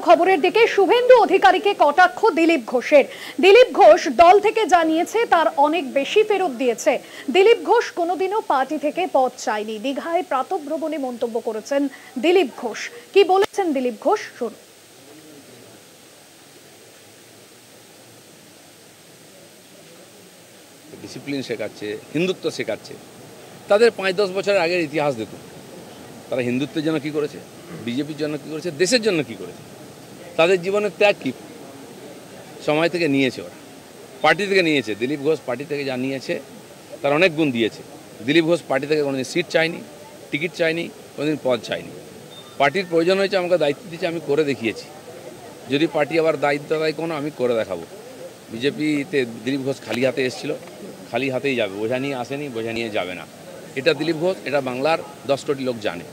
খবরের দিকে শুভেন্দু অধিকারীকে কটাক্ষ দিলীপ ঘোষের। দিলীপ ঘোষ দল থেকে জানিয়েছে তার অনেক বেশি ফেরত দিয়েছে। দিলীপ ঘোষ কোনোদিনও পার্টি থেকে পদ চায়নি। দীঘায় প্রাতঃভ্রমণে মন্তব্য করেছেন দিলীপ ঘোষ। কি বলেছেন দিলীপ ঘোষ শুনুন। ডিসিপ্লিন শেখাচ্ছে, হিন্দুত্ব শেখাচ্ছে। তাদের 5-10 বছরের আগের ইতিহাস দেখুন, তারা হিন্দুত্বের জন্য কী করেছে, বিজেপির জন্য কী করেছে, দেশের জন্য কী করেছে। তাদের জীবনের ত্যাগ কী সময় থেকে নিয়েছে, ওরা পার্টি থেকে নিয়েছে। দিলীপ ঘোষ পার্টি থেকে যা নিয়েছে তার অনেক গুণ দিয়েছে। দিলীপ ঘোষ পার্টি থেকে কোনোদিন সিট চায়নি, টিকিট চায়নি, কোনোদিন পদ চায়নি। পার্টির প্রয়োজন হয়েছে, আমাকে দায়িত্ব দিয়েছে, আমি করে দেখিয়েছি। যদি পার্টি আবার দায়িত্ব দেয় কোনো, আমি করে দেখাবো। বিজেপিতে দিলীপ ঘোষ খালি হাতে এসেছিল, খালি হাতেই যাবে। বোঝা নিয়ে আসেনি, বোঝা নিয়ে যাবে না। এটা দিলীপ ঘোষ, এটা বাংলার 10 কোটি লোক জানে।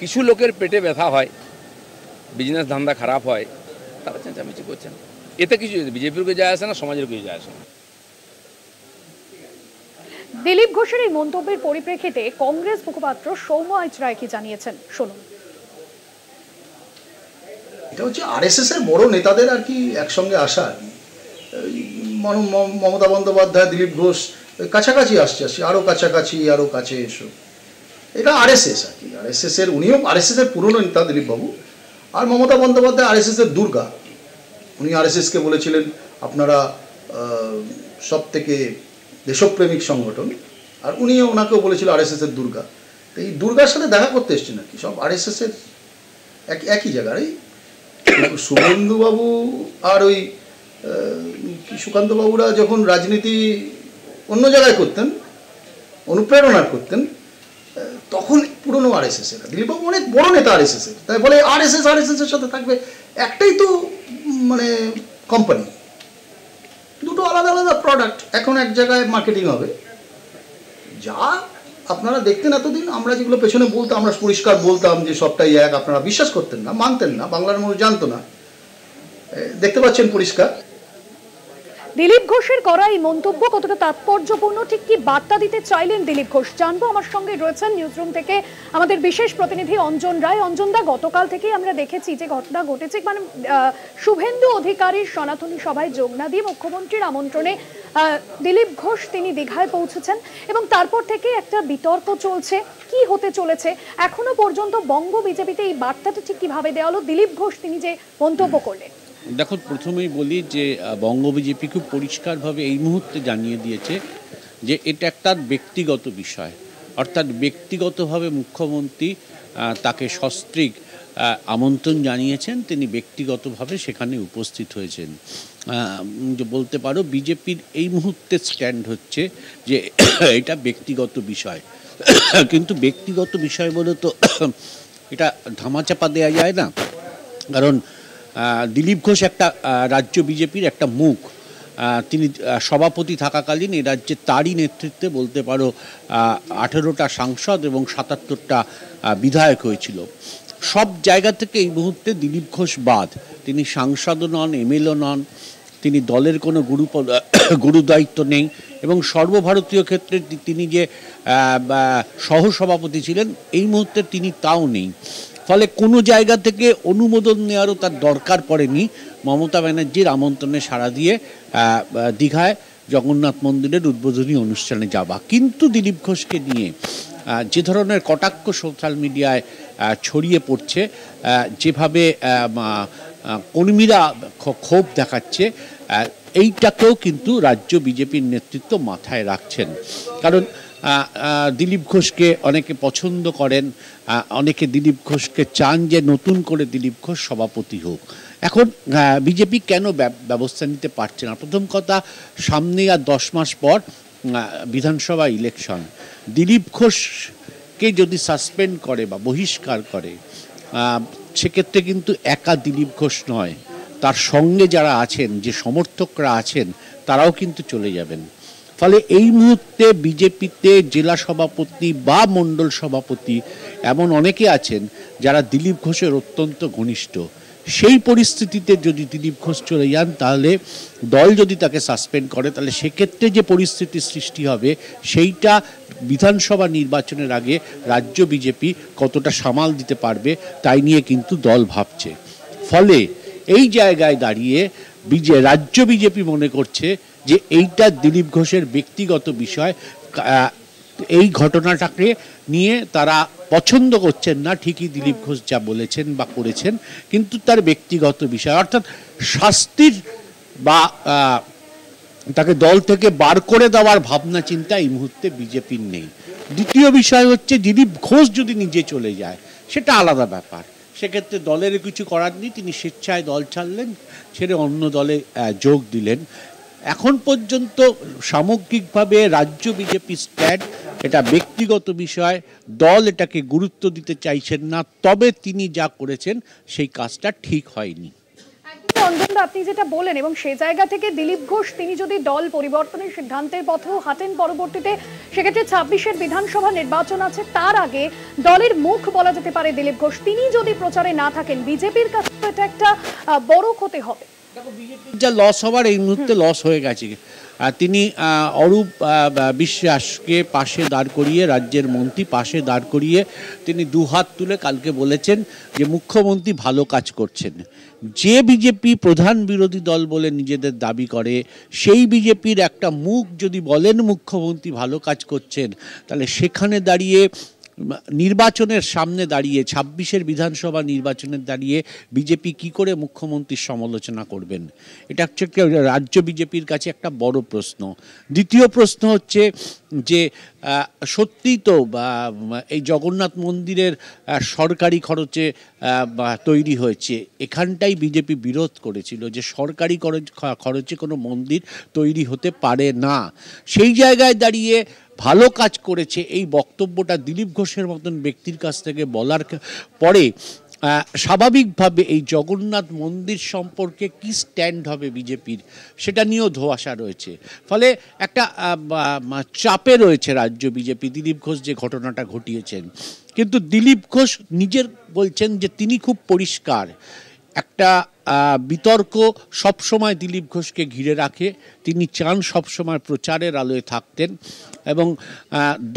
কিছু লোকের পেটে ব্যথা হয়, বিজনেস ধান্দা খারাপ হয়, তারা চেঁচামেচি করছেন। এতে কিছু বিজেপির যায় আসে না, সমাজের কিছু যায় আসে না। দিলীপ ঘোষের এই মন্তব্যের পরিপ্রেক্ষিতে কংগ্রেস মুখপাত্র সৌম্য আইচ রায় কি জানিয়েছেন শুনুন। এটা হচ্ছে আরএসএস এর বড় নেতাদের আর কি একসঙ্গে আসা। মমতা বন্দ্যোপাধ্যায়, দিলীপ ঘোষ কাছাকাছি আসছে, আরো কাছাকাছি, আরো কাছে এসো। এটা আরএসএস আর কি। আরএসএস এর, উনিও আরএসএস এর পুরনো নেতা দিলীপ বাবু। আর মমতা বন্দ্যোপাধ্যায় আরএসএস এর দুর্গা। উনি আরএসএসকে বলেছিলেন আপনারা সব থেকে দেশপ্রেমিক সংগঠন, আর উনিও ওনাকেও বলেছিল আরএসএস এর দুর্গা। তো এই দুর্গার সাথে দেখা করতে এসছেন আর কি সব আরএসএস এর একই জায়গায়। শুভেন্দু বাবু আর ওই সুকান্ত বাবুরা যখন রাজনীতি অন্য জায়গায় করতেন, অনুপ্রেরণা করতেন, তখন পুরনো আরএসএস এর। দিলীপবাবু অনেক বড় নেতা আরএসএস এর, তাই বলে আরএসএস এর সাথে থাকবে। একটাই তো মানে কোম্পানি, দুটো আলাদা আলাদা প্রোডাক্ট। এখন এক জায়গায় মার্কেটিং হবে। যা আপনারা দেখতেন এতদিন, আমরা যেগুলো পেছনে বলতাম, আমরা পরিষ্কার বলতাম যে সবটাই এক, আপনারা বিশ্বাস করতেন না, মানতেন না, বাংলার মানুষ জানতো না। দেখতে পাচ্ছেন পরিষ্কার। দিলীপ ঘোষের করা এই মন্তব্য কতটা তাৎপর্যপূর্ণ, ঠিক কি বার্তা দিতে চাইলেন দিলীপ ঘোষ জানবো। আমার সঙ্গে রয়েছেন নিউজরুম থেকে আমাদের বিশেষ প্রতিনিধি অঞ্জন রায়। অঞ্জনদা, গতকাল থেকে আমরা দেখেছি যে ঘটনা ঘটেছে, মানে শুভেন্দু অধিকারীর সনাতনী সভায় যোগ না দিয়ে মুখ্যমন্ত্রীর আমন্ত্রণে দিলীপ ঘোষ তিনি দীঘায় পৌঁছেছেন এবং তারপর থেকে একটা বিতর্ক চলছে কি হতে চলেছে। এখনো পর্যন্ত বঙ্গ বিজেপিতে এই বার্তাটা ঠিক কিভাবে দেওয়া হলো, দিলীপ ঘোষ তিনি যে মন্তব্য করলেন। দেখো, প্রথমেই বলি যে বঙ্গ বিজেপি খুব পরিষ্কারভাবে এই মুহূর্তে জানিয়ে দিয়েছে যে এটা একটা ব্যক্তিগত বিষয়। অর্থাৎ ব্যক্তিগতভাবে মুখ্যমন্ত্রী তাকে সস্ত্রীক আমন্ত্রণ জানিয়েছেন, তিনি ব্যক্তিগতভাবে সেখানে উপস্থিত হয়েছেন। বলতে পারো বিজেপির এই মুহূর্তে স্ট্যান্ড হচ্ছে যে এটা ব্যক্তিগত বিষয়। কিন্তু ব্যক্তিগত বিষয় বলে তো এটা ধামাচাপা দেওয়া যায় না, কারণ দিলীপ ঘোষ একটা রাজ্য বিজেপির একটা মুখ। তিনি সভাপতি থাকাকালীন এই রাজ্যে তারই নেতৃত্বে বলতে পারো 18টা সাংসদ এবং 77টা বিধায়ক হয়েছিল। সব জায়গা থেকে এই মুহূর্তে দিলীপ ঘোষ বাদ। তিনি সাংসদও নন, এমএলএও নন, তিনি দলের কোনো গুরুদায়িত্ব নেই এবং সর্বভারতীয় ক্ষেত্রে তিনি যে সহসভাপতি ছিলেন এই মুহূর্তে তিনি তাও নেই। ফলে কোনো জায়গা থেকে অনুমোদন নেওয়ারও তার দরকার পড়েনি মমতা ব্যানার্জির আমন্ত্রণে সাড়া দিয়ে দীঘায় জগন্নাথ মন্দিরের উদ্বোধনী অনুষ্ঠানে যাওয়া। কিন্তু দিলীপ ঘোষকে নিয়ে যে ধরনের কটাক্ষ সোশ্যাল মিডিয়ায় ছড়িয়ে পড়ছে, যেভাবে কর্মীরা ক্ষোভ দেখাচ্ছে, এইটাকেও কিন্তু রাজ্য বিজেপির নেতৃত্ব মাথায় রাখছেন। কারণ দিলীপ ঘোষকে অনেকে পছন্দ করেন, অনেকে দিলীপ ঘোষকে চান যে নতুন করে দিলীপ ঘোষ সভাপতি হোক। এখন বিজেপি কেন ব্যবস্থা নিতে পারছে না? প্রথম কথা, সামনে আর 10 মাস পর বিধানসভা ইলেকশন। দিলীপ ঘোষকে যদি সাসপেন্ড করে বা বহিষ্কার করে, সেক্ষেত্রে কিন্তু একা দিলীপ ঘোষ নয়, তার সঙ্গে যারা আছেন, যে সমর্থকরা আছেন, তারাও কিন্তু চলে যাবেন। ফলে এই মুহূর্তে বিজেপিতে জেলা সভাপতি বা মণ্ডল সভাপতি এমন অনেকে আছেন যারা দিলীপ ঘোষের অত্যন্ত ঘনিষ্ঠ। সেই পরিস্থিতিতে যদি দিলীপ ঘোষ চলে যান, তাহলে দল যদি তাকে সাসপেন্ড করে, তাহলে সেক্ষেত্রে যে পরিস্থিতির সৃষ্টি হবে সেইটা বিধানসভা নির্বাচনের আগে রাজ্য বিজেপি কতটা সামাল দিতে পারবে তাই নিয়ে কিন্তু দল ভাবছে। ফলে এই জায়গায় দাঁড়িয়ে রাজ্য বিজেপি মনে করছে যে এইটা দিলীপ ঘোষের ব্যক্তিগত বিষয়, এই ঘটনাটাকে নিয়ে তারা পছন্দ করছেন না, ঠিকই দিলীপ ঘোষ যা বলেছেন বা করেছেন, কিন্তু তার ব্যক্তিগত বিষয়, অর্থাৎ শাস্তির বা তাকে দল থেকে বার করে দেওয়ার ভাবনা চিন্তা এই মুহূর্তে বিজেপির নেই। দ্বিতীয় বিষয় হচ্ছে দিলীপ ঘোষ যদি নিজে চলে যায় সেটা আলাদা ব্যাপার, সেক্ষেত্রে দলের কিছু করার নেই, তিনি স্বেচ্ছায় দল ছাড়লেন, ছেড়ে অন্য দলে যোগ দিলেন। এখন পর্যন্ত সামগ্রিকভাবে রাজ্য বিজেপি স্ট্যান্ড এটা ব্যক্তিগত বিষয়, দল এটাকে গুরুত্ব দিতে চাইছেন না, তবে তিনি যা করেছেন সেই কাজটা ঠিক হয়নি। অঞ্জন, আপনি যেটা বলেন এবং সেই জায়গা থেকে দিলীপ ঘোষ তিনি যদি দল পরিবর্তনের সিদ্ধান্তের পথেও হাঁটেন পরবর্তীতে, সেক্ষেত্রে 26-এর বিধানসভা নির্বাচন আছে, তার আগে দলের মুখ বলা যেতে পারে দিলীপ ঘোষ, তিনি যদি প্রচারে না থাকেন বিজেপির কাছে এটা একটা বড় ক্ষতি হবে। যা লস হবার এই মুহূর্তে লস হয়ে গেছে। তিনি অরূপ বিশ্বাসকে পাশে দাঁড় করিয়ে, রাজ্যের মন্ত্রী পাশে দাঁড় করিয়ে তিনি দুহাত তুলে কালকে বলেছেন যে মুখ্যমন্ত্রী ভালো কাজ করছেন। যে বিজেপি প্রধান বিরোধী দল বলে নিজেদের দাবি করে, সেই বিজেপির একটা মুখ যদি বলেন মুখ্যমন্ত্রী ভালো কাজ করছেন, তাহলে সেখানে দাঁড়িয়ে নির্বাচনের সামনে দাঁড়িয়ে 26-এর বিধানসভা নির্বাচনের দাঁড়িয়ে বিজেপি কি করে মুখ্যমন্ত্রীর সমালোচনা করবেন? এটা হচ্ছে রাজ্য বিজেপির কাছে একটা বড় প্রশ্ন। দ্বিতীয় প্রশ্ন হচ্ছে যে সত্যিই তো এই জগন্নাথ মন্দিরের সরকারি খরচে তৈরি হয়েছে, এখানটাই বিজেপি বিরোধ করেছিল যে সরকারি খরচে কোনো মন্দির তৈরি হতে পারে না। সেই জায়গায় দাঁড়িয়ে ভালো কাজ করেছে এই বক্তব্যটা দিলীপ ঘোষের মতন ব্যক্তির কাছ থেকে বলার পরে স্বাভাবিকভাবে এই জগন্নাথ মন্দির সম্পর্কে কি স্ট্যান্ড হবে বিজেপির, সেটা নিয়েও ধোঁয়াশা রয়েছে। ফলে একটা চাপে রয়েছে রাজ্য বিজেপি, দিলীপ ঘোষ যে ঘটনাটা ঘটিয়েছেন। কিন্তু দিলীপ ঘোষ নিজের বলছেন যে তিনি খুব পরিষ্কার, একটা বিতর্ক সবসময় দিলীপ ঘোষকে ঘিরে রাখে, তিনি চান সবসময় প্রচারের আলোয় থাকতেন এবং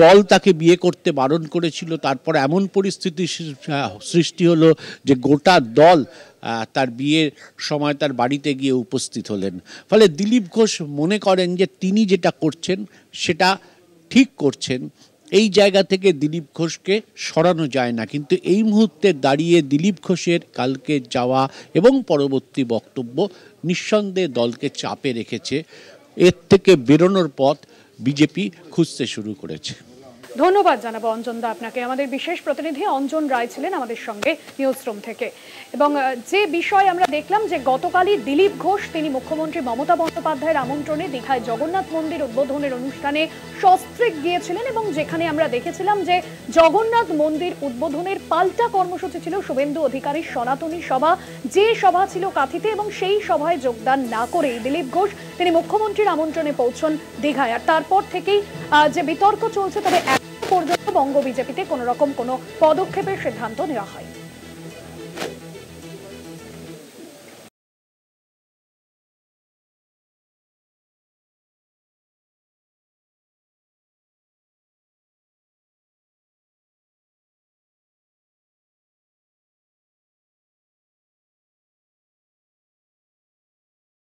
দল তাকে বিয়ে করতে বারণ করেছিল। তারপর এমন পরিস্থিতি সৃষ্টি হলো যে গোটা দল তার বিয়ের সময় তার বাড়িতে গিয়ে উপস্থিত হলেন। ফলে দিলীপ ঘোষ মনে করেন যে তিনি যেটা করছেন সেটা ঠিক করছেন, এই জায়গা থেকে দিলীপ ঘোষকে সরানো যায় না। কিন্তু এই মুহূর্তে দাঁড়িয়ে দিলীপ ঘোষের কালকে যাওয়া এবং পরবর্তী বক্তব্য নিঃসন্দেহে দলকে চাপে রেখেছে, এর থেকে বেরোনোর পথ বিজেপি খুঁজতে শুরু করেছে। ধন্যবাদ জানাবো অঞ্জন দা আপনাকে। আমাদের বিশেষ প্রতিনিধি অঞ্জন রায় ছিলেন আমাদের সঙ্গে নিউজ রুম থেকে। এবং যে বিষয় আমরা দেখলাম যে গতকালই দিলীপ ঘোষ তিনি মুখ্যমন্ত্রী মমতা বন্দ্যোপাধ্যায়ের আমন্ত্রণে দীঘায় জগন্নাথ মন্দির উদ্বোধনের অনুষ্ঠানে সস্ত্রীক গিয়েছিলেন এবং যেখানে আমরা দেখেছিলাম যে জগন্নাথ মন্দির উদ্বোধনের পাল্টা কর্মসূচি ছিল শুভেন্দু অধিকারীর সনাতনী সভা, যে সভা ছিল কাঁথিতে, এবং সেই সভায় যোগদান না করেই দিলীপ ঘোষ তিনি মুখ্যমন্ত্রীর আমন্ত্রণে পৌঁছন দীঘায়। আর তারপর থেকেই যে বিতর্ক চলছে, তবে এখন পর্যন্ত বঙ্গ বিজেপিতে কোনো রকম কোনো পদক্ষেপের সিদ্ধান্ত নেওয়া হয়নি।